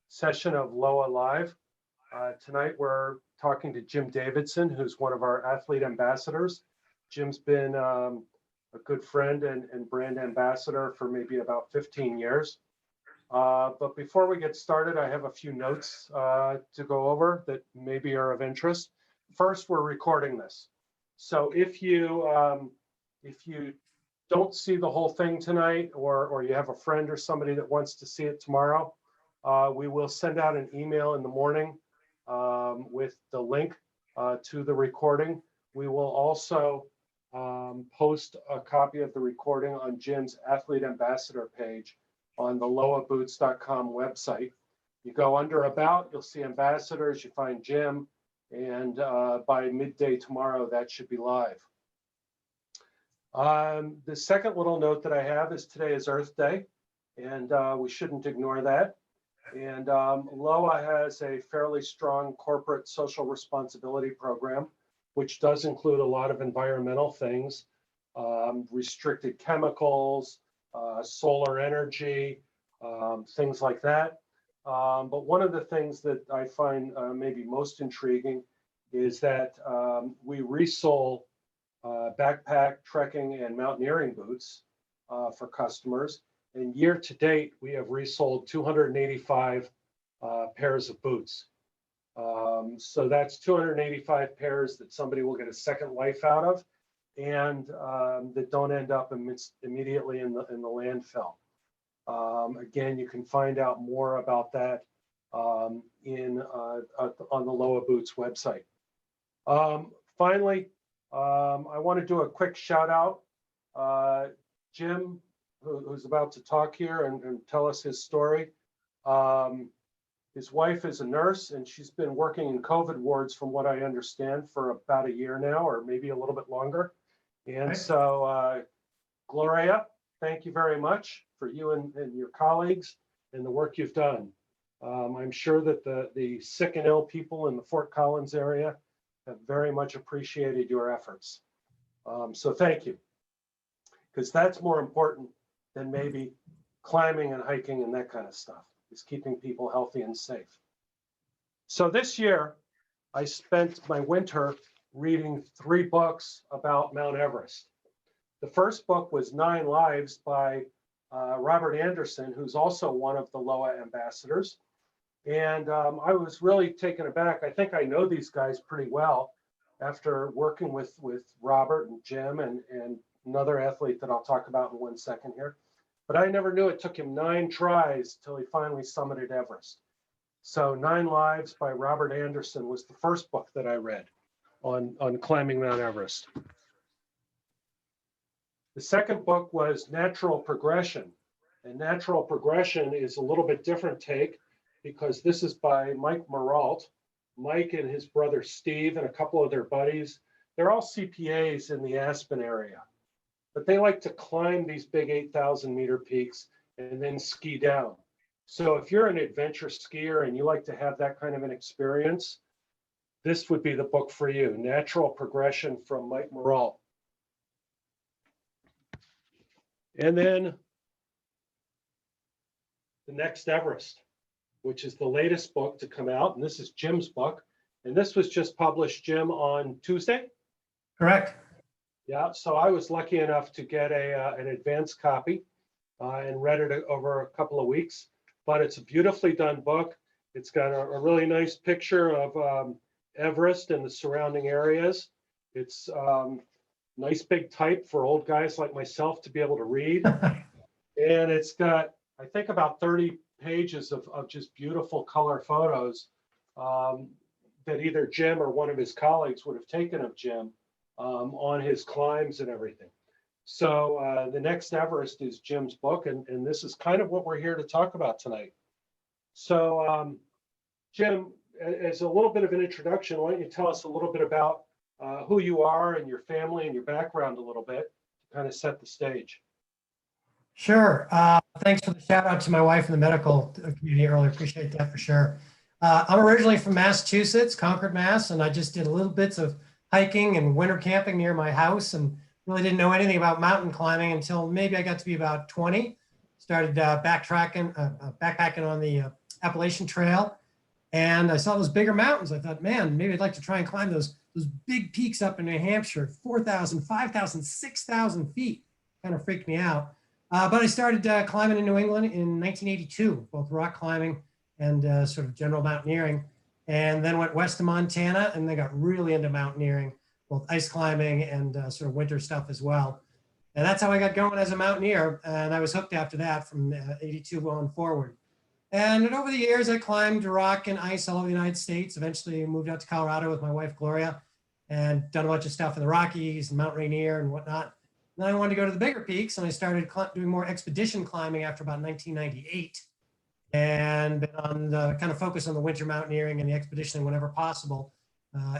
session of LOWA Live. Tonight we're talking to Jim Davidson, who's one of our athlete ambassadors. Jim's been a good friend and brand ambassador for maybe about 15 years. But before we get started, I have a few notes to go over that maybe are of interest. First, we're recording this. So if you don't see the whole thing tonight, or you have a friend or somebody that wants to see it tomorrow, we will send out an email in the morning with the link to the recording. We will also post a copy of the recording on Jim's Athlete Ambassador page on the lowaboots.com website. You go under About, you'll see Ambassadors, you find Jim, and by midday tomorrow, that should be live. The second little note that I have is today is Earth Day, and we shouldn't ignore that. And LOWA has a fairly strong corporate social responsibility program, which does include a lot of environmental things, restricted chemicals, solar energy, things like that. But one of the things that I find maybe most intriguing is that we resole backpack, trekking, and mountaineering boots for customers. And year to date, we have resold 285 pairs of boots. So that's 285 pairs that somebody will get a second life out of, and that don't end up immediately in the landfill. Again, you can find out more about that on the LOWA Boots website. Finally, I want to do a quick shout out. Jim, who's about to talk here and tell us his story. His wife is a nurse, and she's been working in COVID wards, from what I understand, for about a year now, or maybe a little bit longer. And so, Gloria, thank you very much for you and your colleagues and the work you've done. I'm sure that the sick and ill people in the Fort Collins area have very much appreciated your efforts. So thank you, because that's more important than maybe climbing and hiking and that kind of stuff, is keeping people healthy and safe. So this year, I spent my winter reading 3 books about Mount Everest. The first book was 9 Lives by Robert Anderson, who's also one of the LOWA ambassadors. And I was really taken aback. I think I know these guys pretty well after working with Robert and Jim and another athlete that I'll talk about in 1 second here. But I never knew it took him 9 tries till he finally summited Everest. So 9 Lives by Robert Anderson was the first book that I read on climbing Mount Everest. The second book was Natural Progression. And Natural Progression is a little bit different take, because this is by Mike Muralt. Mike and his brother Steve and a couple of their buddies, they're all CPAs in the Aspen area. But they like to climb these big 8,000 meter peaks and then ski down. So if you're an adventure skier and you like to have that kind of an experience, this would be the book for you, Natural Progression from Mike Muralt. And then the Next Everest, which is the latest book to come out. And this is Jim's book. And this was just published, Jim, on Tuesday? Correct. Yeah, so I was lucky enough to get an advanced copy and read it over a couple of weeks. But it's a beautifully done book. It's got a really nice picture of Everest and the surrounding areas. It's nice big type for old guys like myself to be able to read. And it's got, I think, about 30 pages of just beautiful color photos that either Jim or one of his colleagues would have taken of Jim on his climbs and everything. So the Next Everest is Jim's book, and this is kind of what we're here to talk about tonight. So Jim, as a little bit of an introduction, why don't you tell us a little bit about who you are and your family and your background a little bit to kind of set the stage. Sure. Thanks for the shout out to my wife in the medical community earlier. Appreciate that for sure. I'm originally from Massachusetts, Concord, Mass, and I just did little bits of hiking and winter camping near my house and really didn't know anything about mountain climbing until maybe I got to be about 20. started backpacking on the Appalachian Trail. And I saw those bigger mountains. I thought, man, maybe I'd like to try and climb those big peaks up in New Hampshire, 4,000, 5,000, 6,000 feet. Kind of freaked me out. But I started climbing in New England in 1982, both rock climbing and sort of general mountaineering. And then went west to Montana and then got really into mountaineering, both ice climbing and sort of winter stuff as well. And that's how I got going as a mountaineer. And I was hooked after that from 82 on forward. And over the years, I climbed rock and ice all over the United States. Eventually moved out to Colorado with my wife, Gloria, and done a bunch of stuff in the Rockies and Mount Rainier and whatnot. And then I wanted to go to the bigger peaks, and I started doing more expedition climbing after about 1998. And been on the kind of focus on the winter mountaineering and the expeditioning whenever possible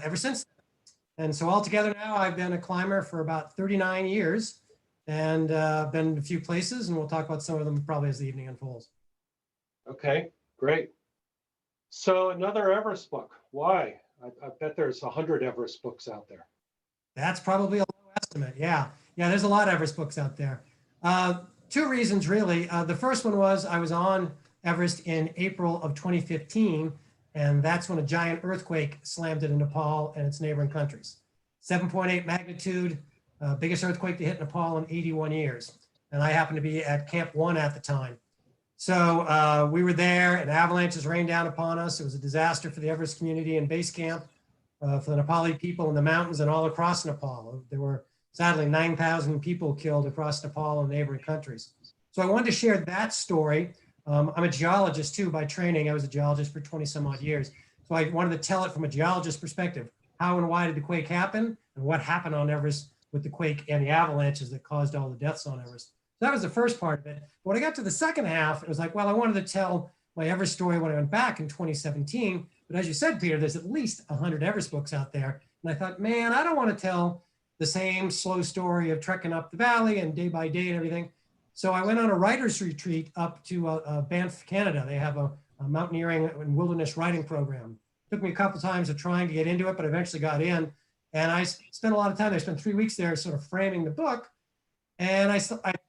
ever since. And so altogether now, I've been a climber for about 39 years and been to a few places, and we'll talk about some of them probably as the evening unfolds. Okay, great. So another Everest book. Why? I bet there's 100 Everest books out there. That's probably a low estimate. Yeah. Yeah, there's a lot of Everest books out there. Two reasons, really. The first one was I was on Everest in April of 2015, and that's when a giant earthquake slammed it in Nepal and its neighboring countries. 7.8 magnitude, biggest earthquake to hit Nepal in 81 years. And I happened to be at Camp 1 at the time. So we were there and avalanches rained down upon us. It was a disaster for the Everest community and base camp, for the Nepali people in the mountains and all across Nepal. There were sadly 9,000 people killed across Nepal and neighboring countries. So I wanted to share that story. I'm a geologist too by training. I was a geologist for 20 some odd years. So I wanted to tell it from a geologist perspective. How and why did the quake happen and what happened on Everest with the quake and the avalanches that caused all the deaths on Everest. So that was the first part of it. But when I got to the second half, it was like, well, I wanted to tell my Everest story when I went back in 2017. But as you said, Peter, there's at least 100 Everest books out there. And I thought, man, I don't want to tell the same slow story of trekking up the valley and day by day and everything. So I went on a writer's retreat up to Banff, Canada. They have a mountaineering and wilderness writing program. It took me a couple times of trying to get into it, but I eventually got in. And I spent a lot of time there. I spent 3 weeks there sort of framing the book. And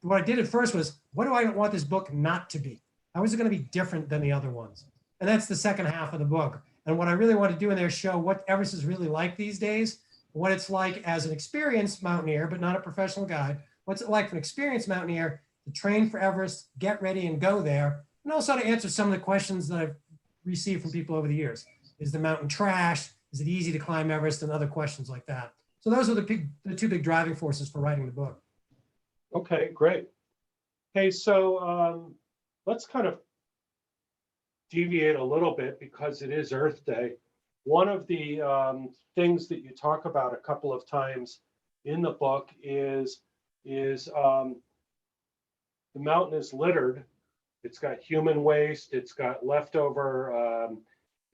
what I did at first was, what do I want this book not to be? How is it going to be different than the other ones? And that's the second half of the book. And what I really want to do in there is show what Everest is really like these days, what it's like as an experienced mountaineer, but not a professional guide. What's it like for an experienced mountaineer to train for Everest, get ready and go there, and also to answer some of the questions that I've received from people over the years. Is the mountain trash? Is it easy to climb Everest? And other questions like that. So those are the two big driving forces for writing the book. Okay, great. Hey, so let's kind of deviate a little bit because it is Earth Day. One of the things that you talk about a couple of times in the book is the mountain is littered. It's got human waste. It's got leftover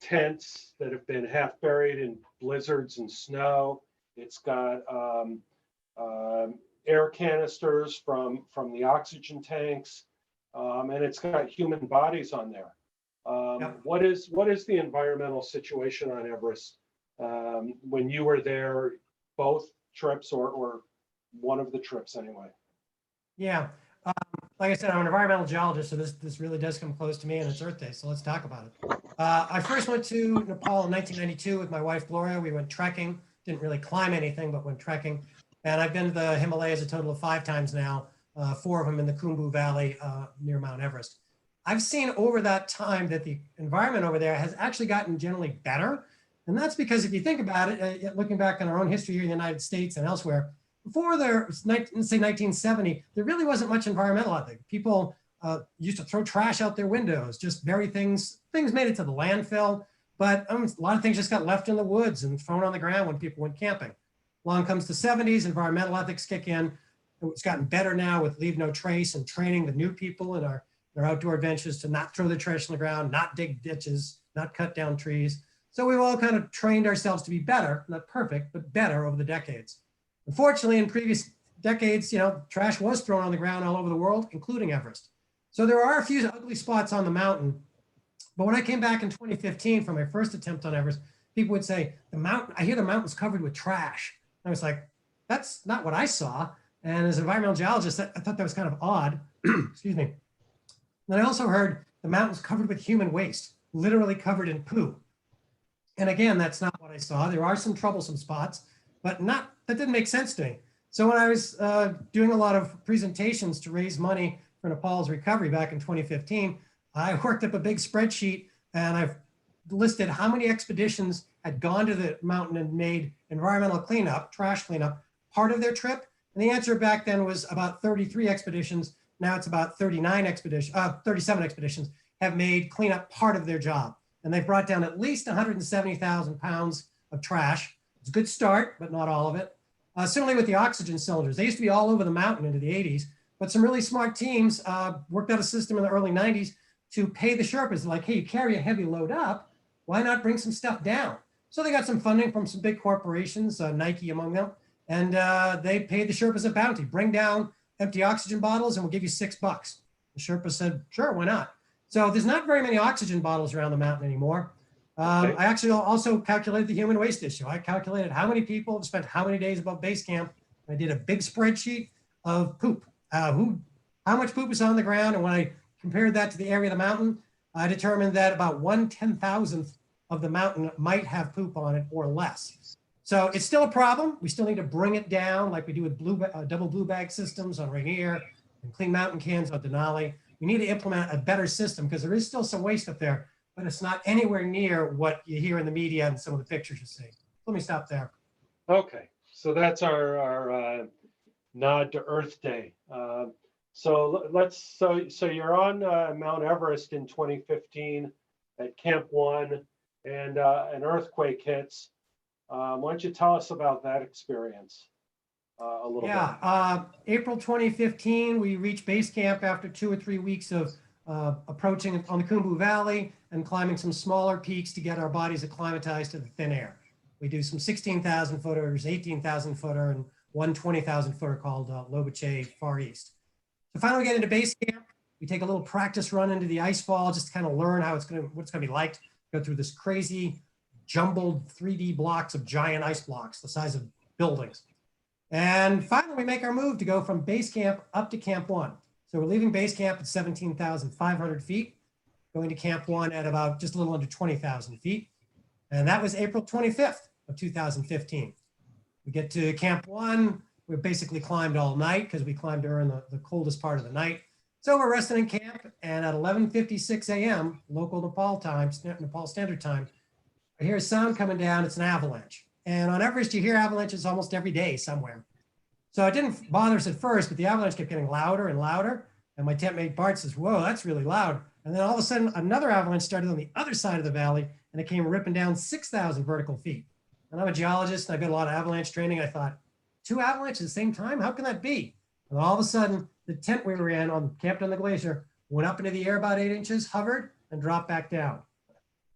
tents that have been half buried in blizzards and snow. It's got air canisters from the oxygen tanks, and it's got human bodies on there. Yep. What is the environmental situation on Everest when you were there, both trips or one of the trips anyway? Yeah, like I said, I'm an environmental geologist, so this really does come close to me, and it's Earth Day, so let's talk about it. I first went to Nepal in 1992 with my wife Gloria. We went trekking, didn't really climb anything, but went trekking. And I've been to the Himalayas a total of 5 times now, 4 of them in the Khumbu Valley near Mount Everest. I've seen over that time that the environment over there has actually gotten generally better. And that's because if you think about it, looking back on our own history here in the United States and elsewhere, before say 1970, there really wasn't much environmental out there. People used to throw trash out their windows, just bury things made it to the landfill, but a lot of things just got left in the woods and thrown on the ground when people went camping. Along comes the 70s, environmental ethics kick in. It's gotten better now with Leave No Trace and training the new people in our outdoor adventures to not throw the trash on the ground, not dig ditches, not cut down trees. So we've all kind of trained ourselves to be better, not perfect, but better over the decades. Unfortunately, in previous decades, trash was thrown on the ground all over the world, including Everest. So there are a few ugly spots on the mountain. But when I came back in 2015 for my first attempt on Everest, people would say, I hear the mountain's covered with trash. I was like, that's not what I saw. And as an environmental geologist, I thought that was kind of odd. Excuse me. And I also heard the mountain's covered with human waste, literally covered in poo. And again, that's not what I saw. There are some troublesome spots, but that didn't make sense to me. So when I was doing a lot of presentations to raise money for Nepal's recovery back in 2015, I worked up a big spreadsheet and I've listed how many expeditions had gone to the mountain and made environmental cleanup, trash cleanup, part of their trip. And the answer back then was about 33 expeditions. Now it's about 37 expeditions have made cleanup part of their job. And they've brought down at least 170,000 pounds of trash. It's a good start, but not all of it. Similarly with the oxygen cylinders, they used to be all over the mountain into the 80s, but some really smart teams worked out a system in the early 90s to pay the Sherpas. Like, hey, you carry a heavy load up, why not bring some stuff down? So they got some funding from some big corporations, Nike among them, and they paid the Sherpas a bounty. Bring down empty oxygen bottles and we'll give you $6. The Sherpa said, sure, why not? So there's not very many oxygen bottles around the mountain anymore. Okay. I actually also calculated the human waste issue. I calculated how many people have spent how many days above base camp. I did a big spreadsheet of poop, how much poop is on the ground. And when I compared that to the area of the mountain, I determined that about 1/10,000th of the mountain might have poop on it or less. So it's still a problem. We still need to bring it down like we do with double blue bag systems on Rainier and clean mountain cans on Denali. We need to implement a better system because there is still some waste up there, but it's not anywhere near what you hear in the media and some of the pictures you see. Let me stop there. Okay, so that's our nod to Earth Day. So you're on Mount Everest in 2015 at Camp 1, and an earthquake hits. Why don't you tell us about that experience a little bit? Yeah, April 2015, we reached base camp after 2 or 3 weeks of approaching on the Khumbu Valley and climbing some smaller peaks to get our bodies acclimatized to the thin air. We do some 16,000 footers, 18,000 footer, and one 20,000 footer called LOWA Far East. So finally get into base camp. We take a little practice run into the ice fall just to kind of learn what it's gonna be like to go through this crazy jumbled 3D blocks of giant ice blocks, the size of buildings. And finally, we make our move to go from base camp up to Camp 1. So we're leaving base camp at 17,500 feet, going to Camp 1 at about just a little under 20,000 feet. And that was April 25th of 2015. We get to Camp 1. We basically climbed all night because we climbed during the coldest part of the night. So we're resting in camp, and at 11:56 a.m. local Nepal time, Nepal Standard Time, I hear a sound coming down. It's an avalanche. And on Everest, you hear avalanches almost every day somewhere. So it didn't bother us at first, but the avalanche kept getting louder and louder. And my tent mate Bart says, whoa, that's really loud. And then all of a sudden, another avalanche started on the other side of the valley, and it came ripping down 6,000 vertical feet. And I'm a geologist, and I've got a lot of avalanche training. I thought, 2 avalanches at the same time? How can that be? And all of a sudden, the tent we were in, camped on the glacier, went up into the air about 8 inches, hovered, and dropped back down.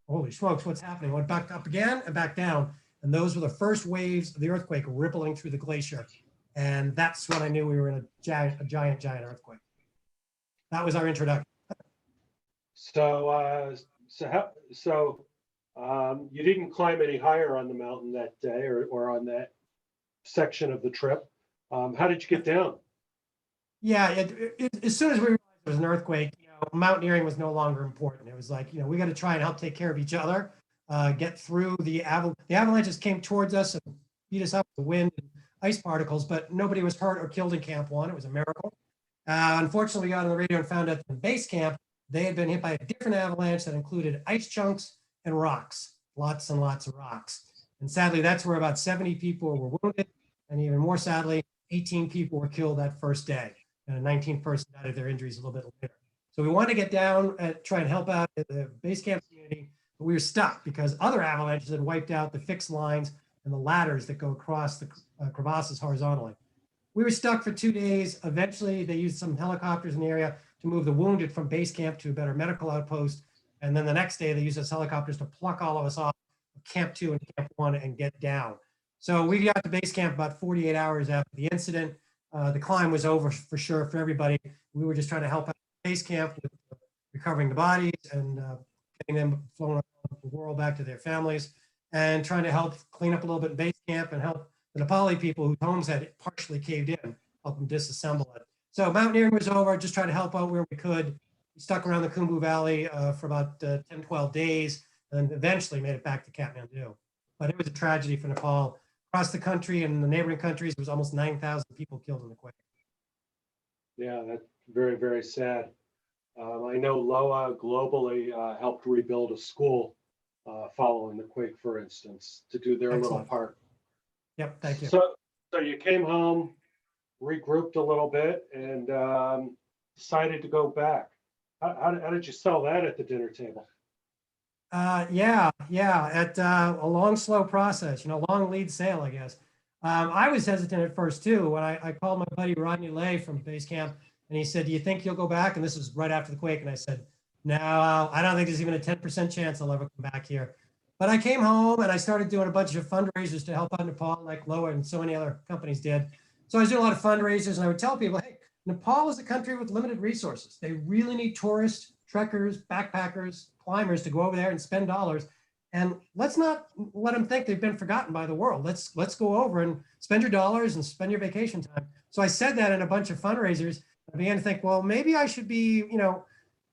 Holy smokes, what's happening? Went back up again and back down. And those were the first waves of the earthquake rippling through the glacier. And that's when I knew we were in a giant earthquake. That was our introduction. So, you didn't climb any higher on the mountain that day or on that section of the trip. How did you get down? Yeah, as soon as we realized there was an earthquake, mountaineering was no longer important. It was like, we got to try and help take care of each other, get through the avalanches came towards us and beat us up with the wind and ice particles, but nobody was hurt or killed in Camp 1. It was a miracle. Unfortunately, we got on the radio and found out in base camp, they had been hit by a different avalanche that included ice chunks and rocks, lots and lots of rocks. And sadly, that's where about 70 people were wounded. And even more sadly, 18 people were killed that first day. And a 19th person died of their injuries a little bit later. So we wanted to get down and try and help out the base camp community, but we were stuck because other avalanches had wiped out the fixed lines and the ladders that go across the crevasses horizontally. We were stuck for 2 days. Eventually, they used some helicopters in the area to move the wounded from base camp to a better medical outpost. And then the next day, they used those helicopters to pluck all of us off of Camp 2 and Camp 1 and get down. So we got to base camp about 48 hours after the incident. The climb was over for sure for everybody. We were just trying to help out base camp with recovering the bodies and getting them flown around the world back to their families and trying to help clean up a little bit in base camp and help the Nepali people whose homes had partially caved in, help them disassemble it. So mountaineering was over, just trying to help out where we could. We stuck around the Khumbu Valley for about 10, 12 days, and eventually made it back to Kathmandu. But it was a tragedy for Nepal. Across the country and the neighboring countries, there was almost 9,000 people killed in the quake. Yeah, that's very, very sad. I know LOWA globally helped rebuild a school following the quake, for instance, to do their little Excellent. part. Yep, thank you. So you came home, regrouped a little bit, and decided to go back. How did you sell that at the dinner table? Yeah. At a long, slow process, long lead sale, I guess. I was hesitant at first too. When I called my buddy Rodney Lay from base camp, and he said, "Do you think you'll go back?" And this was right after the quake, and I said, "No, I don't think there's even a 10% chance I'll ever come back here." But I came home and I started doing a bunch of fundraisers to help out Nepal, like LOWA and so many other companies did. So I was doing a lot of fundraisers, and I would tell people, "Hey, Nepal is a country with limited resources. They really need tourists, trekkers, backpackers, climbers to go over there and spend dollars. And let's not let them think they've been forgotten by the world. Let's go over and spend your dollars and spend your vacation time." So I said that in a bunch of fundraisers. I began to think, well, maybe I should be,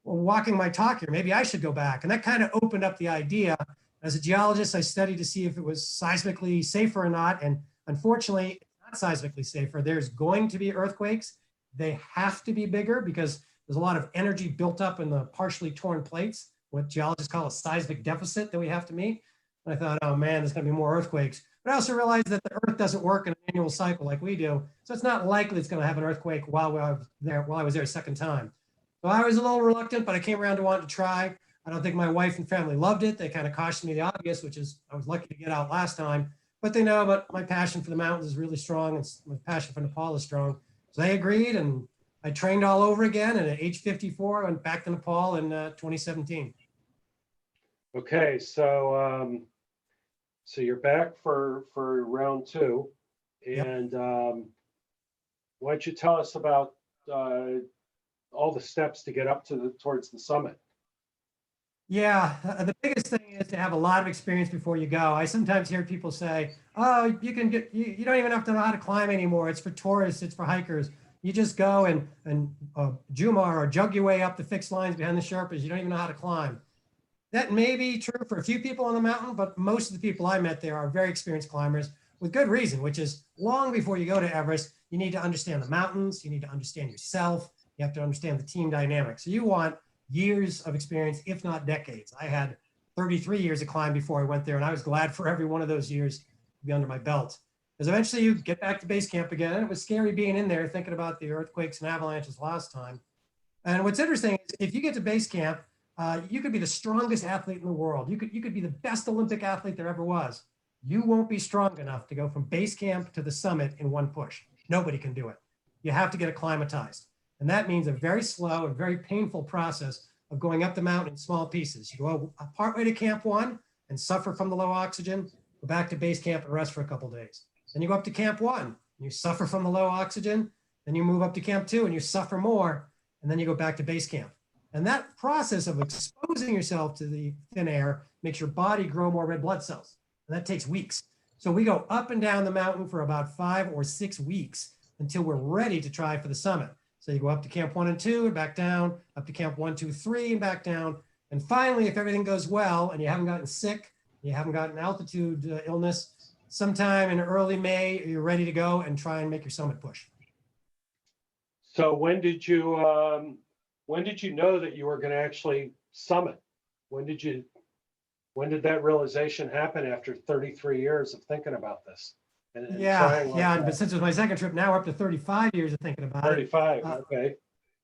walking my talk here. Maybe I should go back. And that kind of opened up the idea. As a geologist, I studied to see if it was seismically safer or not. And unfortunately, it's not seismically safer. There's going to be earthquakes. They have to be bigger because there's a lot of energy built up in the partially torn plates, what geologists call a seismic deficit that we have to meet. And I thought, oh man, there's going to be more earthquakes. But I also realized that the Earth doesn't work in an annual cycle like we do. So it's not likely it's going to have an earthquake while I was there a second time. So I was a little reluctant, but I came around to want to try. I don't think my wife and family loved it. They kind of cautioned me the obvious, which is I was lucky to get out last time. But they know that my passion for the mountains is really strong, and my passion for Nepal is strong. So they agreed, and I trained all over again. And at age 54, I went back to Nepal in 2017. Okay, so you're back for round two, Yep. and why don't you tell us about all the steps to get up towards the summit? Yeah, the biggest thing is to have a lot of experience before you go. I sometimes hear people say, "Oh, you don't even have to know how to climb anymore. It's for tourists, it's for hikers. You just go and Jumar or jug your way up the fixed lines behind the Sherpas. You don't even know how to climb." That may be true for a few people on the mountain, but most of the people I met there are very experienced climbers with good reason, which is long before you go to Everest, you need to understand the mountains, you need to understand yourself, you have to understand the team dynamic. So you want years of experience, if not decades. I had 33 years of climb before I went there, and I was glad for every one of those years to be under my belt. Because eventually you get back to base camp again, and it was scary being in there thinking about the earthquakes and avalanches last time. And what's interesting is if you get to base camp, you could be the strongest athlete in the world. You could be the best Olympic athlete there ever was. You won't be strong enough to go from base camp to the summit in one push. Nobody can do it. You have to get acclimatized. And that means a very slow and very painful process of going up the mountain in small pieces. You go partway to camp one and suffer from the low oxygen, go back to base camp and rest for a couple of days. Then you go up to camp one, and you suffer from the low oxygen. Then you move up to camp two and you suffer more. And then you go back to base camp. And that process of exposing yourself to the thin air makes your body grow more red blood cells. And that takes weeks. So we go up and down the mountain for about 5 or 6 weeks until we're ready to try for the summit. So you go up to camp 1 and 2 and back down, up to camp 1, 2, 3 and back down. And finally, if everything goes well and you haven't gotten sick, you haven't gotten altitude illness, sometime in early May, you're ready to go and try and make your summit push. So when did you know that you were going to actually summit? When did that realization happen after 33 years of thinking about this? And trying like Yeah. that? But since it was my second trip, now we're up to 35 years of thinking about 35, it. okay.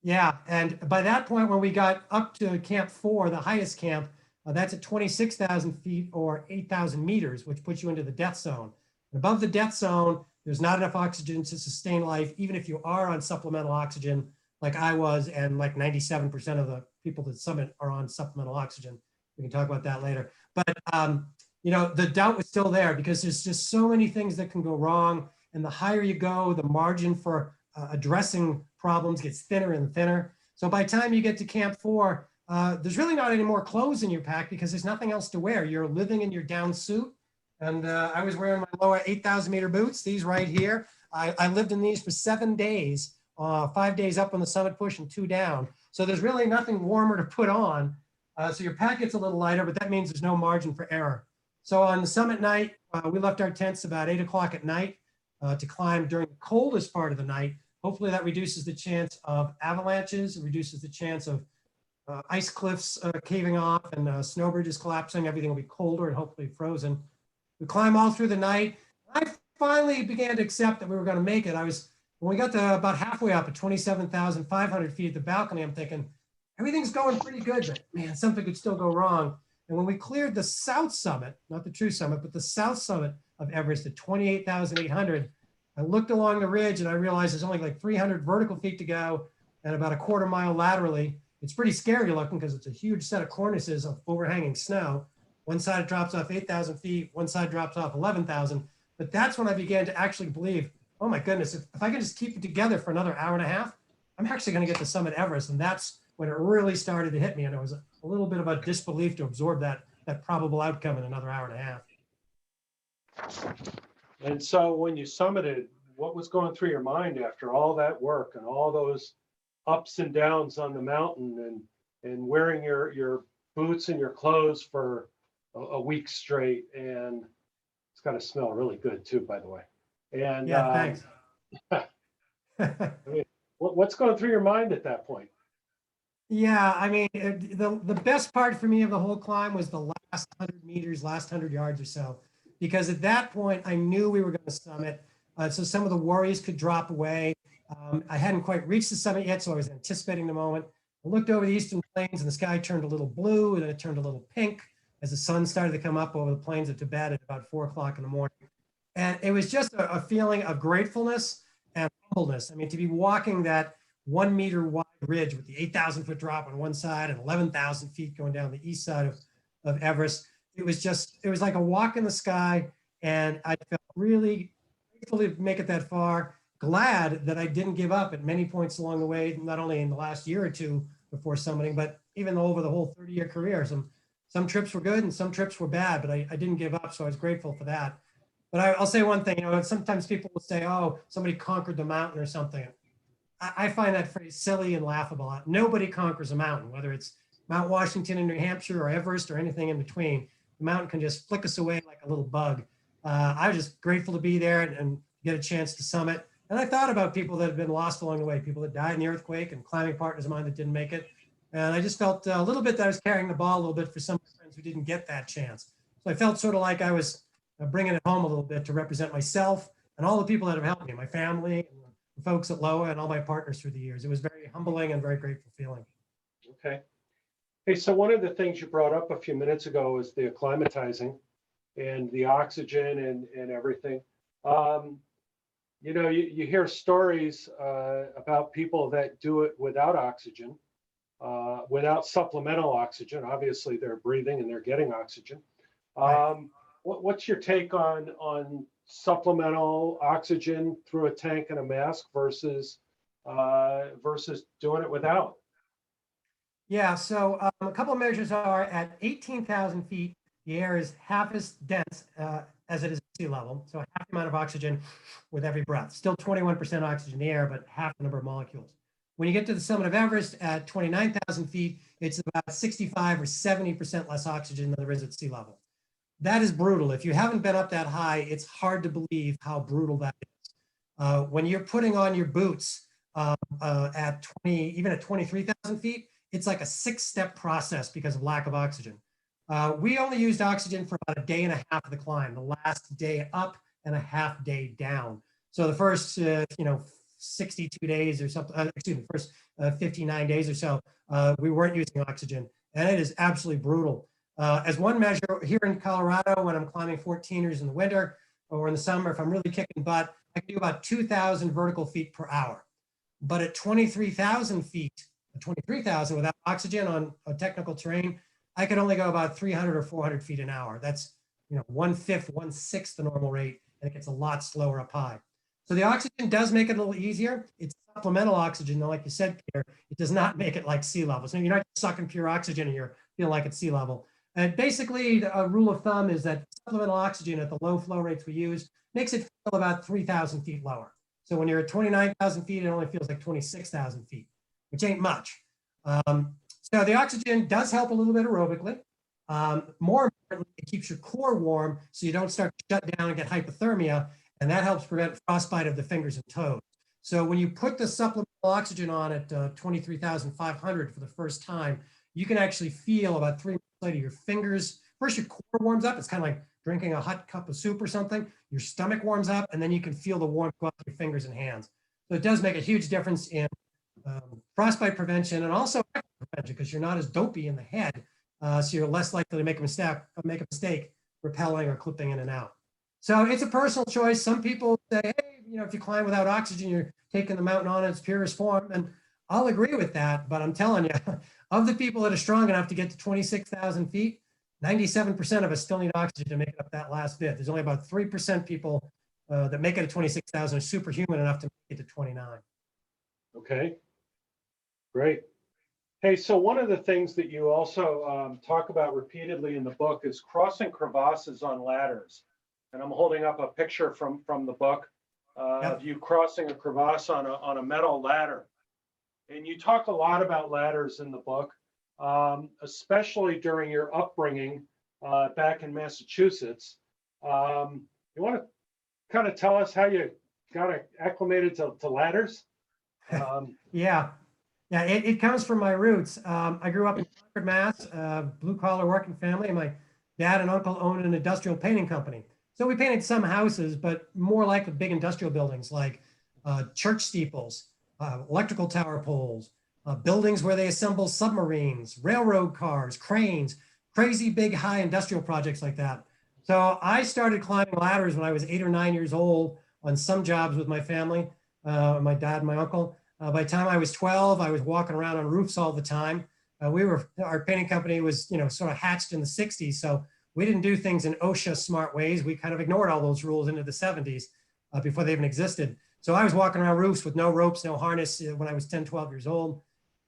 Yeah, and by that point, when we got up to camp 4, the highest camp, that's at 26,000 feet or 8,000 meters, which puts you into the death zone. And above the death zone, there's not enough oxygen to sustain life, even if you are on supplemental oxygen, like I was, and like 97% of the people that summit are on supplemental oxygen. We can talk about that later. But the doubt was still there because there's just so many things that can go wrong. And the higher you go, the margin for addressing problems gets thinner and thinner. So by the time you get to camp 4, there's really not any more clothes in your pack because there's nothing else to wear. You're living in your down suit. And I was wearing my LOWA 8,000 meter boots, these right here. I lived in these for 7 days, 5 days up on the summit push and 2 down. So there's really nothing warmer to put on. So your pack gets a little lighter, but that means there's no margin for error. So on the summit night, we left our tents about 8 o'clock at night to climb during the coldest part of the night. Hopefully that reduces the chance of avalanches, it reduces the chance of ice cliffs caving off and snow bridges collapsing. Everything will be colder and hopefully frozen. We climb all through the night. I finally began to accept that we were going to make it. When we got to about halfway up at 27,500 feet at the balcony, I'm thinking, everything's going pretty good, but man, something could still go wrong. And when we cleared the south summit, not the true summit, but the south summit of Everest at 28,800, I looked along the ridge and I realized there's only like 300 vertical feet to go and about a quarter mile laterally. It's pretty scary looking because it's a huge set of cornices of overhanging snow. One side drops off 8,000 feet, one side drops off 11,000. But that's when I began to actually believe, oh my goodness, if I can just keep it together for another hour and a half, I'm actually going to get to summit Everest. And that's when it really started to hit me. And it was a little bit of a disbelief to absorb that probable outcome in another hour and a half. And so when you summited, what was going through your mind after all that work and all those ups and downs on the mountain and wearing your boots and your clothes for a week straight? And it's got to smell really good too, by the way. And yeah, thanks. I mean, what's going through your mind at that point? Yeah, I mean, the best part for me of the whole climb was the last 100 meters, last 100 yards or so, because at that point I knew we were going to summit. So some of the worries could drop away. I hadn't quite reached the summit yet, so I was anticipating the moment. I looked over the eastern plains and the sky turned a little blue and then it turned a little pink as the sun started to come up over the plains of Tibet at about 4 o'clock in the morning. And it was just a feeling of gratefulness and humbleness. I mean, to be walking that 1 meter wide ridge with the 8,000 foot drop on one side and 11,000 feet going down the east side of Everest, it was like a walk in the sky. And I felt really grateful to make it that far, glad that I didn't give up at many points along the way, not only in the last year or two before summiting, but even over the whole 30-year career. Some trips were good and some trips were bad, but I didn't give up. So I was grateful for that. But I'll say one thing, sometimes people will say, oh, somebody conquered the mountain or something. I find that phrase silly and laughable. Nobody conquers a mountain, whether it's Mount Washington in New Hampshire or Everest or anything in between. The mountain can just flick us away like a little bug. I was just grateful to be there and get a chance to summit. And I thought about people that had been lost along the way, people that died in the earthquake and climbing partners of mine that didn't make it. And I just felt a little bit that I was carrying the ball a little bit for some friends who didn't get that chance. So I felt sort of like I was bringing it home a little bit to represent myself and all the people that have helped me, my family, and the folks at LOWA and all my partners through the years. It was very humbling and very grateful feeling. Okay. Hey, so one of the things you brought up a few minutes ago is the acclimatizing and the oxygen and everything. You hear stories about people that do it without oxygen, without supplemental oxygen. Obviously, they're breathing and they're getting oxygen. Right. What's your take on supplemental oxygen through a tank and a mask versus doing it without? Yeah, so a couple of measures are at 18,000 feet, the air is half as dense as it is at sea level. So half the amount of oxygen with every breath. Still 21% oxygen in the air, but half the number of molecules. When you get to the summit of Everest at 29,000 feet, it's about 65 or 70% less oxygen than there is at sea level. That is brutal. If you haven't been up that high, it's hard to believe how brutal that is. When you're putting on your boots at 20, even at 23,000 feet, it's like a 6-step process because of lack of oxygen. We only used oxygen for about a day and a half of the climb, the last day up and a half day down. So the first, 62 days or something, first 59 days or so, we weren't using oxygen, and it is absolutely brutal. As one measure, here in Colorado, when I'm climbing 14ers in the winter or in the summer, if I'm really kicking butt, I can do about 2,000 vertical feet per hour. But at 23,000 feet, 23,000 without oxygen on a technical terrain, I could only go about 300 or 400 feet an hour. That's 1/5, 1/6 the normal rate, and it gets a lot slower up high. So the oxygen does make it a little easier. It's supplemental oxygen, though, like you said, Peter, it does not make it like sea level. So you're not sucking pure oxygen and you're feeling like it's sea level. And basically, a rule of thumb is that supplemental oxygen at the low flow rates we use makes it feel about 3,000 feet lower. So when you're at 29,000 feet, it only feels like 26,000 feet, which ain't much. So the oxygen does help a little bit aerobically. More importantly, it keeps your core warm so you don't start to shut down and get hypothermia, and that helps prevent frostbite of the fingers and toes. So when you put the supplemental oxygen on at 23,500 for the first time, you can actually feel about 3 minutes later your fingers, first your core warms up. It's kind of like drinking a hot cup of soup or something. Your stomach warms up, and then you can feel the warmth go up your fingers and hands. So it does make a huge difference in frostbite prevention and also prevention because you're not as dopey in the head. So you're less likely to make a mistake rappelling or clipping in and out. So it's a personal choice. Some people say, hey, if you climb without oxygen, you're taking the mountain on in its purest form. And I'll agree with that. But I'm telling you, of the people that are strong enough to get to 26,000 feet, 97% of us still need oxygen to make it up that last bit. There's only about 3% people that make it to 26,000 are superhuman enough to make it to 29. Okay, great. Hey, so one of the things that you also talk about repeatedly in the book is crossing crevasses on ladders. And I'm holding up a picture from the book of you crossing a crevasse on a metal ladder. And you talk a lot about ladders in the book, especially during your upbringing back in Massachusetts. You want to kind of tell us how you got acclimated to ladders? Yeah, it comes from my roots. I grew up in Concord, Mass, blue collar working family. And my dad and uncle owned an industrial painting company. So we painted some houses, but more like the big industrial buildings like church steeples, electrical tower poles, buildings where they assemble submarines, railroad cars, cranes, crazy big high industrial projects like that. So I started climbing ladders when I was 8 or 9 years old on some jobs with my family, my dad and my uncle. By the time I was 12, I was walking around on roofs all the time. Our painting company was, sort of hatched in the 60s. So we didn't do things in OSHA smart ways. We kind of ignored all those rules into the 70s before they even existed. So I was walking around roofs with no ropes, no harness when I was 10, 12 years old.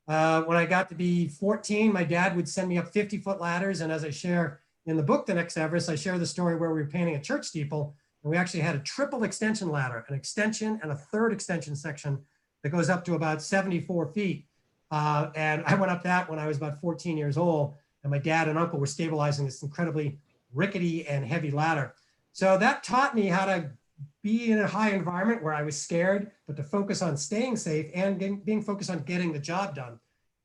When I got to be 14, my dad would send me up 50-foot ladders. And as I share in the book, The Next Everest, I share the story where we were painting a church steeple. And we actually had a triple extension ladder, an extension and a third extension section that goes up to about 74 feet. And I went up that when I was about 14 years old. And my dad and uncle were stabilizing this incredibly rickety and heavy ladder. So that taught me how to be in a high environment where I was scared, but to focus on staying safe and being focused on getting the job done.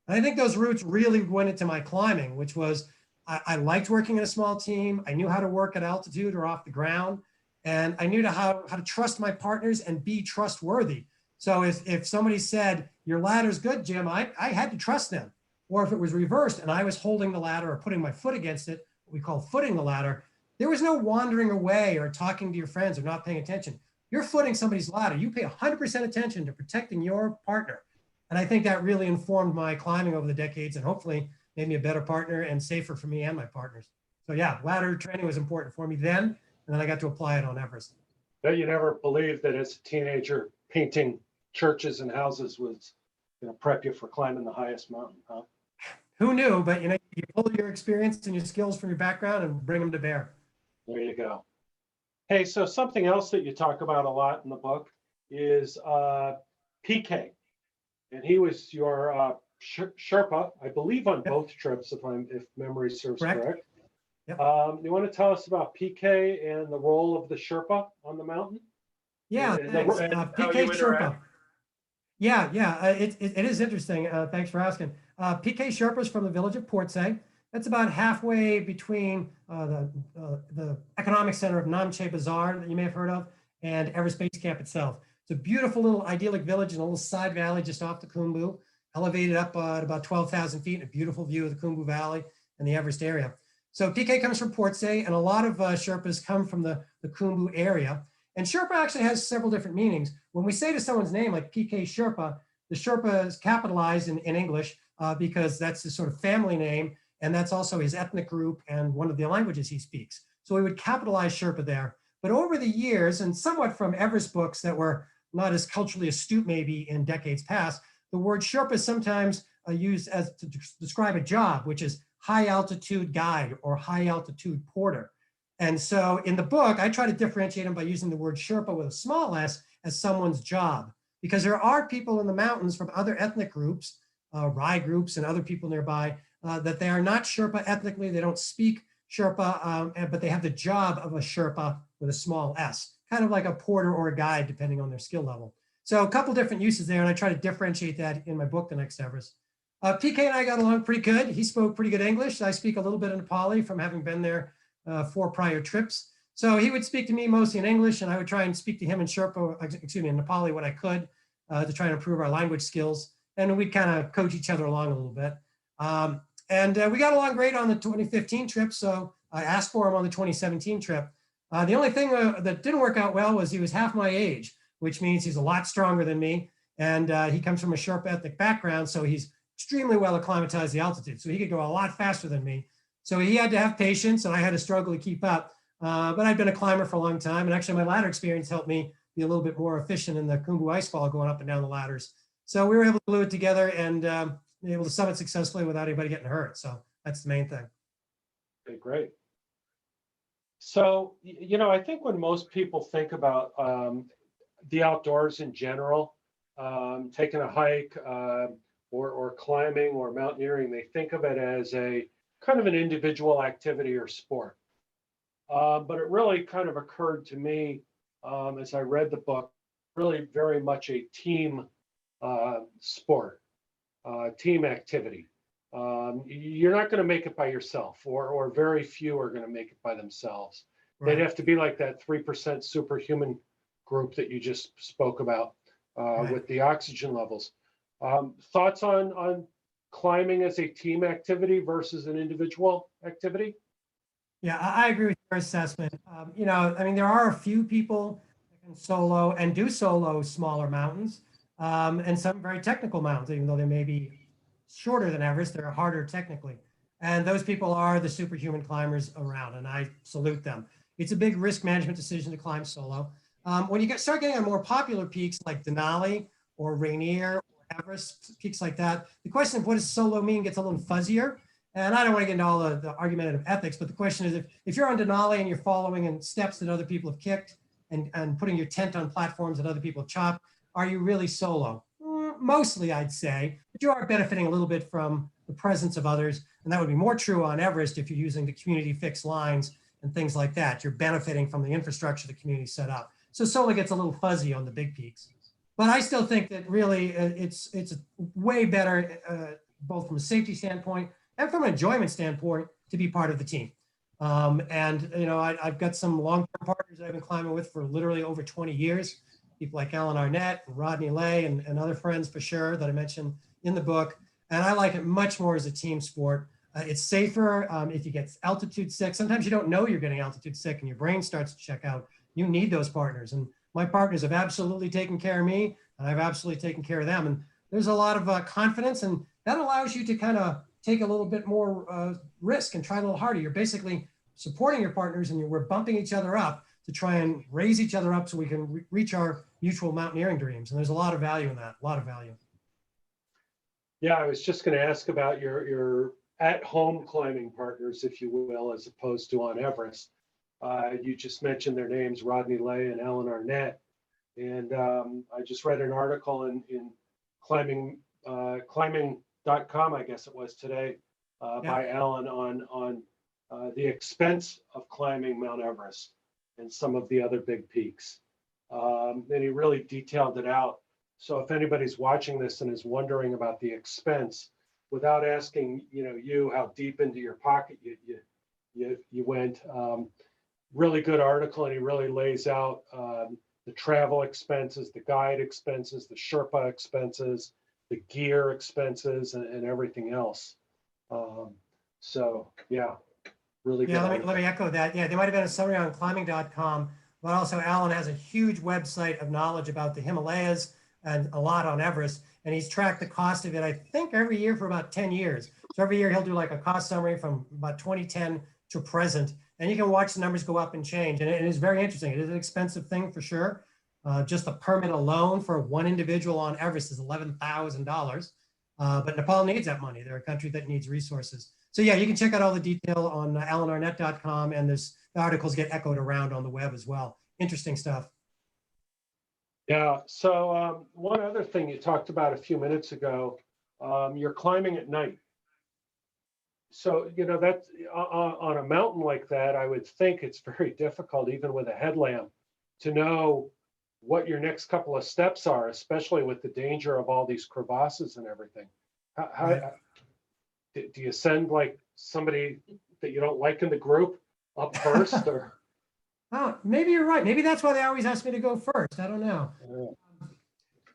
And I think those roots really went into my climbing, which was I liked working in a small team. I knew how to work at altitude or off the ground. And I knew how to trust my partners and be trustworthy. So if somebody said, your ladder's good, Jim, I had to trust them. Or if it was reversed and I was holding the ladder or putting my foot against it, what we call footing the ladder, there was no wandering away or talking to your friends or not paying attention. You're footing somebody's ladder. You pay 100% attention to protecting your partner. And I think that really informed my climbing over the decades and hopefully made me a better partner and safer for me and my partners. So yeah, ladder training was important for me then. And then I got to apply it on Everest. Bet you never believed that as a teenager, painting churches and houses was prep you for climbing the highest mountain, huh? Who knew? But you pull your experience and your skills from your background and bring them to bear. There you go. Hey, so something else that you talk about a lot in the book is PK, and he was your Sherpa, I believe, on both trips, if memory serves correct. Yep. You want to tell us about PK and the role of the Sherpa on the mountain? Yeah, thanks. PK Sherpa. Yeah, it is interesting. Thanks for asking. PK Sherpa is from the village of Port Say. That's about halfway between the economic center of Namche Bazaar that you may have heard of and Everest Base Camp itself. It's a beautiful little idyllic village in a little side valley just off the Khumbu, elevated up at about 12,000 feet, and a beautiful view of the Khumbu Valley and the Everest area. So PK comes from Port Say, and a lot of Sherpas come from the Khumbu area. And Sherpa actually has several different meanings. When we say to someone's name like PK Sherpa, the Sherpa is capitalized in English because that's his sort of family name. And that's also his ethnic group and one of the languages he speaks. So we would capitalize Sherpa there. But over the years, and somewhat from Everest books that were not as culturally astute maybe in decades past, the word Sherpa is sometimes used as to describe a job, which is high altitude guide or high altitude porter. And so in the book, I try to differentiate them by using the word Sherpa with a small s as someone's job, because there are people in the mountains from other ethnic groups Rai groups and other people nearby, that they are not Sherpa ethnically. They don't speak Sherpa, but they have the job of a Sherpa with a small s, kind of like a porter or a guide, depending on their skill level. So a couple different uses there, and I try to differentiate that in my book, The Next Everest. PK and I got along pretty good. He spoke pretty good English. I speak a little bit of Nepali from having been there 4 prior trips. So he would speak to me mostly in English, and I would try and speak to him in Sherpa, excuse me, in Nepali when I could, to try and improve our language skills. And we'd kind of coach each other along a little bit. And we got along great on the 2015 trip, so I asked for him on the 2017 trip. The only thing that didn't work out well was he was half my age, which means he's a lot stronger than me. And he comes from a Sherpa ethnic background, so he's extremely well acclimatized to altitude. So he could go a lot faster than me. So he had to have patience, and I had to struggle to keep up. But I'd been a climber for a long time, and actually my ladder experience helped me be a little bit more efficient in the Khumbu icefall going up and down the ladders. So we were able to glue it together and be able to summit successfully without anybody getting hurt. So that's the main thing. Okay, great. So, I think when most people think about the outdoors in general, taking a hike or climbing or mountaineering, they think of it as a kind of an individual activity or sport. But it really kind of occurred to me as I read the book, really very much a team sport, team activity. You're not going to make it by yourself, or very few are going to make it by themselves. Right. They'd have to be like that 3% superhuman group that you just spoke about right. with the oxygen levels. Thoughts on climbing as a team activity versus an individual activity? Yeah, I agree with your assessment. There are a few people that can solo and do solo smaller mountains, and some very technical mountains, even though they may be shorter than Everest, they're harder technically. And those people are the superhuman climbers around, and I salute them. It's a big risk management decision to climb solo. When you start getting on more popular peaks like Denali or Rainier or Everest, peaks like that, the question of what does solo mean gets a little fuzzier. And I don't want to get into all the argumentative ethics, but the question is if you're on Denali and you're following in steps that other people have kicked and putting your tent on platforms that other people have chopped, are you really solo? Mostly, I'd say, but you are benefiting a little bit from the presence of others. And that would be more true on Everest if you're using the community fixed lines and things like that. You're benefiting from the infrastructure the community set up. So solo gets a little fuzzy on the big peaks. But I still think that really it's way better, both from a safety standpoint and from an enjoyment standpoint, to be part of the team. I've got some long-term partners that I've been climbing with for literally over 20 years. People like Alan Arnett, and Rodney Lay, and other friends for sure that I mentioned in the book. And I like it much more as a team sport. It's safer if you get altitude sick. Sometimes you don't know you're getting altitude sick and your brain starts to check out. You need those partners. And my partners have absolutely taken care of me, and I've absolutely taken care of them. And there's a lot of confidence, and that allows you to kind of take a little bit more risk and try a little harder. You're basically supporting your partners, and we're bumping each other up to try and raise each other up so we can reach our mutual mountaineering dreams. And there's a lot of value in that, a lot of value. Yeah, I was just going to ask about your at-home climbing partners, if you will, as opposed to on Everest. You just mentioned their names, Rodney Lay and Alan Arnett. And I just read an article in climbing.com, I guess it was today, by Alan on the expense of climbing Mount Everest and some of the other big peaks. And he really detailed it out. So if anybody's watching this and is wondering about the expense, without asking, you how deep into your pocket you went, really good article, and he really lays out the travel expenses, the guide expenses, the Sherpa expenses, the gear expenses, and everything else. Really good. Yeah, let me echo that. Yeah, there might have been a summary on climbing.com, but also Alan has a huge website of knowledge about the Himalayas and a lot on Everest. And he's tracked the cost of it, I think, every year for about 10 years. So every year he'll do like a cost summary from about 2010 to present. And you can watch the numbers go up and change. And it is very interesting. It is an expensive thing for sure. Just the permit alone for one individual on Everest is $11,000. But Nepal needs that money. They're a country that needs resources. So yeah, you can check out all the detail on alanarnett.com, and the articles get echoed around on the web as well. Interesting stuff. Yeah, so one other thing you talked about a few minutes ago you're climbing at night. So, you know, that's on a mountain like that, I would think it's very difficult, even with a headlamp, to know what your next couple of steps are, especially with the danger of all these crevasses and everything. Right. Do you send like somebody that you don't like in the group up first, or? Oh, maybe you're right. Maybe that's why they always ask me to go first. I don't know.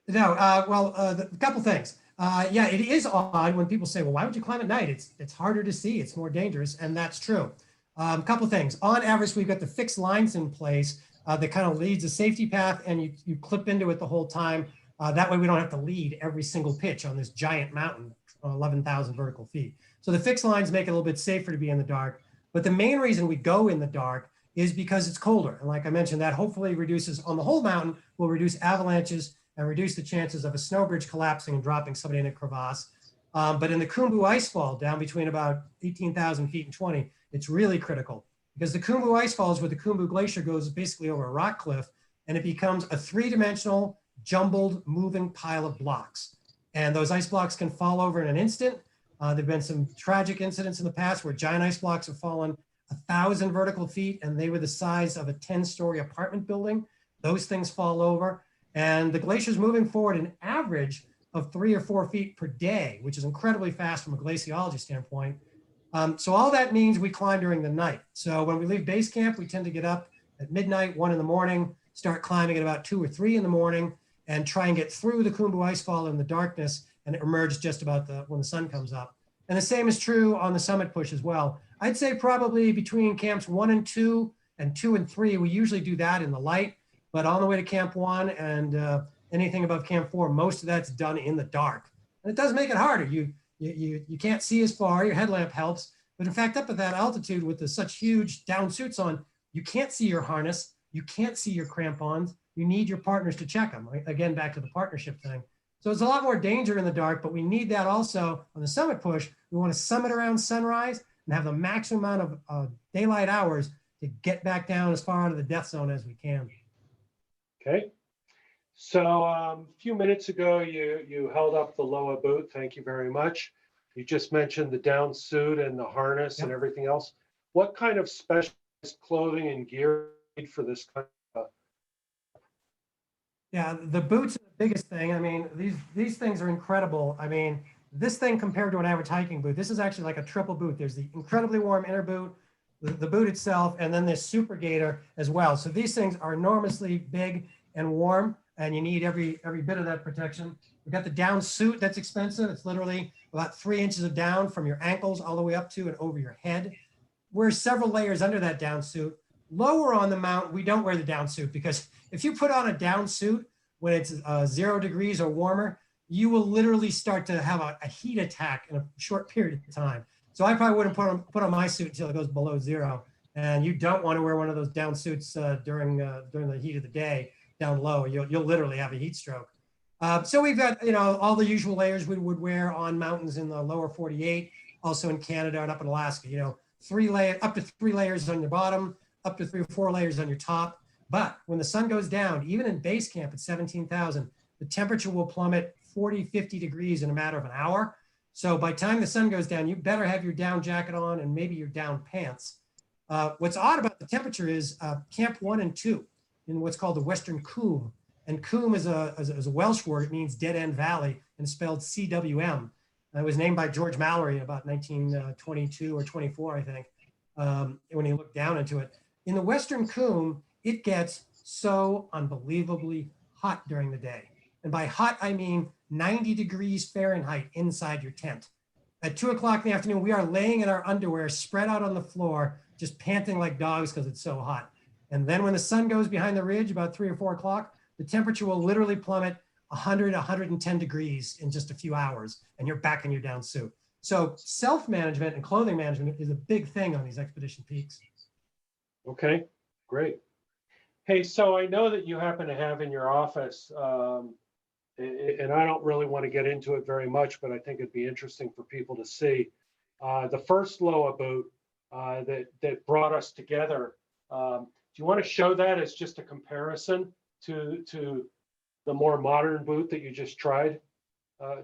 No, a couple things. Yeah, it is odd when people say, well, why would you climb at night? It's harder to see, it's more dangerous, and that's true. Couple things. On Everest, we've got the fixed lines in place that kind of leads a safety path, and you clip into it the whole time. That way we don't have to lead every single pitch on this giant mountain, 11,000 vertical feet. So the fixed lines make it a little bit safer to be in the dark. But the main reason we go in the dark is because it's colder. And like I mentioned, that hopefully reduces, on the whole mountain, will reduce avalanches and reduce the chances of a snow bridge collapsing and dropping somebody in a crevasse. But in the Khumbu icefall, down between about 18,000 feet and 20, it's really critical because the Khumbu icefall is where the Khumbu Glacier goes basically over a rock cliff, and it becomes a three-dimensional, jumbled, moving pile of blocks. And those ice blocks can fall over in an instant. There've been some tragic incidents in the past where giant ice blocks have fallen 1,000 vertical feet, and they were the size of a 10-story apartment building. Those things fall over. And the glacier is moving forward an average of 3 or 4 feet per day, which is incredibly fast from a glaciology standpoint. So all that means we climb during the night. So when we leave base camp, we tend to get up at midnight, 1 in the morning, start climbing at about 2 or 3 in the morning, and try and get through the Khumbu icefall in the darkness and emerge just about when the sun comes up. And the same is true on the summit push as well. I'd say probably between camps 1 and 2 and 2 and 3, we usually do that in the light. But on the way to camp 1 and anything above camp 4, most of that's done in the dark. And it does make it harder. You can't see as far, your headlamp helps. But in fact, up at that altitude with such huge down suits on, you can't see your harness, you can't see your crampons. You need your partners to check them. Right? Again, back to the partnership thing. So it's a lot more danger in the dark, but we need that also on the summit push. We want to summit around sunrise and have the maximum amount of daylight hours to get back down as far out of the death zone as we can. Okay. So a few minutes ago, you held up the LOWA boot. Thank you very much. You just mentioned the down suit and the harness and everything else. What kind of specialized clothing and gear need for this kind of? Yeah, the boots are the biggest thing. I mean, these things are incredible. I mean, this thing compared to an average hiking boot, this is actually like a triple boot. There's the incredibly warm inner boot, the boot itself, and then this super gaiter as well. So these things are enormously big and warm, and you need every bit of that protection. We've got the down suit that's expensive. It's literally about 3 inches of down from your ankles all the way up to and over your head. We're several layers under that down suit. Lower on the mountain, we don't wear the down suit because if you put on a down suit when it's 0 degrees or warmer, you will literally start to have a heat attack in a short period of time. So I probably wouldn't put on my suit until it goes below 0. And you don't want to wear one of those down suits during the heat of the day down low. You'll literally have a heat stroke. So we've got all the usual layers we would wear on mountains in the lower 48, also in Canada and up in Alaska. Up to 3 layers on your bottom, up to 3 or 4 layers on your top. But when the sun goes down, even in base camp at 17,000, the temperature will plummet 40, 50 degrees in a matter of an hour. So by the time the sun goes down, you better have your down jacket on and maybe your down pants. What's odd about the temperature is camp 1 and 2 in what's called the Western Coombe. And Coombe is a Welsh word. It means dead end valley and spelled CWM. It was named by George Mallory about 1922 or 24, I think, when he looked down into it. In the Western Coombe, it gets so unbelievably hot during the day. And by hot, I mean 90 degrees Fahrenheit inside your tent. At 2 o'clock in the afternoon, we are laying in our underwear, spread out on the floor, just panting like dogs because it's so hot. And then when the sun goes behind the ridge about 3 or 4 o'clock, the temperature will literally plummet 100, 110 degrees in just a few hours, and you're back in your down suit. So self-management and clothing management is a big thing on these expedition peaks. Okay, great. Hey, so I know that you happen to have in your office, and I don't really want to get into it very much, but I think it'd be interesting for people to see the first LOWA boot that brought us together. Do you want to show that as just a comparison to the more modern boot that you just tried?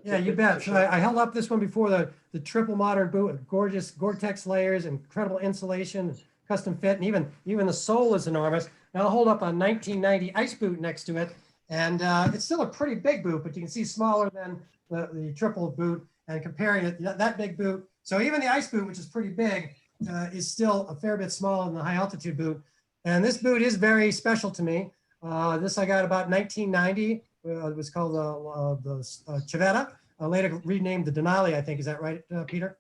Yeah, you bet. So I held up this one before, the triple modern boot with gorgeous Gore-Tex layers, incredible insulation, custom fit, and even the sole is enormous. And I'll hold up a 1990 ice boot next to it. And it's still a pretty big boot, but you can see smaller than the triple boot. And comparing it, that big boot. So even the ice boot, which is pretty big, is still a fair bit smaller than the high altitude boot. And this boot is very special to me. This I got about 1990. It was called the Civetta, later renamed the Denali, I think. Is that right, Peter?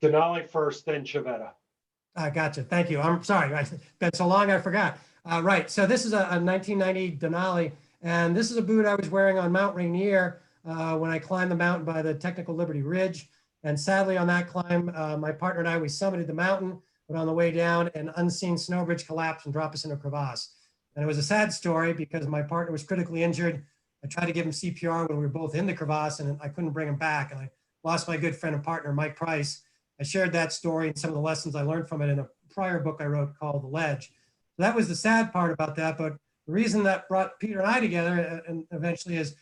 Denali first, then Civetta. Gotcha. Thank you. I'm sorry. It's been so long, I forgot. Right. So this is a 1990 Denali, and this is a boot I was wearing on Mount Rainier when I climbed the mountain by the Technical Liberty Ridge. And sadly, on that climb, my partner and I, we summited the mountain, but on the way down, an unseen snow bridge collapsed and dropped us in a crevasse. And it was a sad story because my partner was critically injured. I tried to give him CPR when we were both in the crevasse, and I couldn't bring him back. And I lost my good friend and partner, Mike Price. I shared that story and some of the lessons I learned from it in a prior book I wrote called The Ledge. So that was the sad part about that. But the reason that brought Peter and I together and eventually is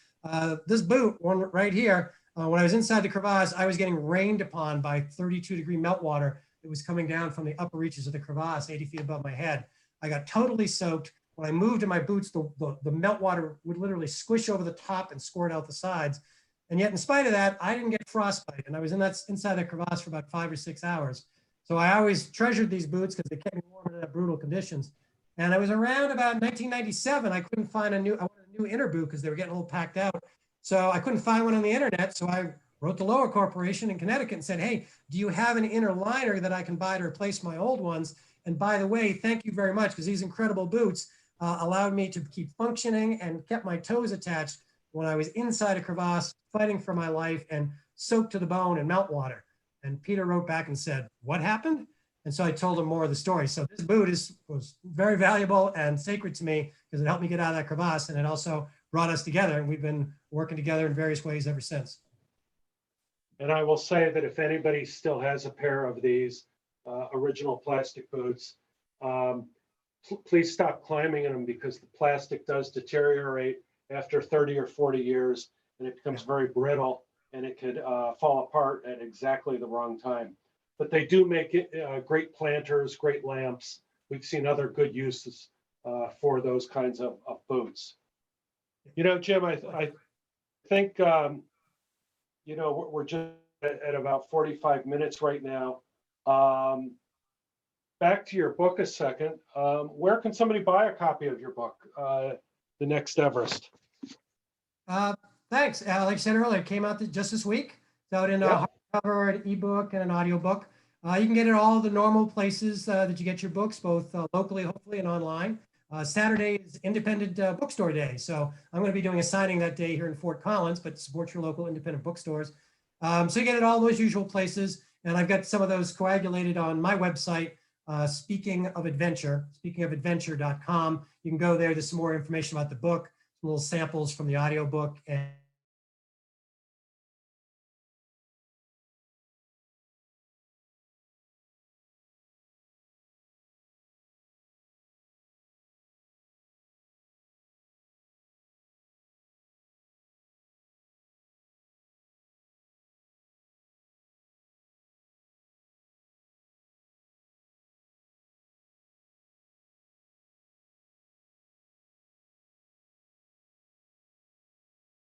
this boot, one right here. When I was inside the crevasse, I was getting rained upon by 32-degree meltwater that was coming down from the upper reaches of the crevasse, 80 feet above my head. I got totally soaked. When I moved in my boots, the meltwater would literally squish over the top and squirt out the sides. And yet, in spite of that, I didn't get frostbite. And I was inside the crevasse for about 5 or 6 hours. So I always treasured these boots because they kept me warm in that brutal conditions. And I was around about 1997. I couldn't find I wanted a new inner boot because they were getting a little packed out. So I couldn't find one on the internet. So I wrote the LOWA Corporation in Connecticut and said, hey, do you have an inner liner that I can buy to replace my old ones? And by the way, thank you very much, because these incredible boots allowed me to keep functioning and kept my toes attached when I was inside a crevasse, fighting for my life and soaked to the bone in meltwater. And Peter wrote back and said, what happened? And so I told him more of the story. So this boot was very valuable and sacred to me because it helped me get out of that crevasse, and it also brought us together. And we've been working together in various ways ever since. And I will say that if anybody still has a pair of these original plastic boots, please stop climbing in them, because the plastic does deteriorate after 30 or 40 years, and it becomes very brittle, and it could fall apart at exactly the wrong time. But they do make it great planters, great lamps. We've seen other good uses for those kinds of boots. You know, Jim, I think, you know, we're just at about 45 minutes right now. Back to your book a second. Where can somebody buy a copy of your book, The Next Everest? Thanks. Like I said earlier, it came out just this week. It's out in a hardcover, an ebook, and an audiobook. You can get it all the normal places that you get your books, both locally, hopefully, and online. Saturday is Independent Bookstore Day. So I'm going to be doing a signing that day here in Fort Collins, but support your local independent bookstores. So you get it all those usual places. And I've got some of those coagulated on my website, Speaking of Adventure.com. You can go there. There's some more information about the book, some little samples from the audiobook, and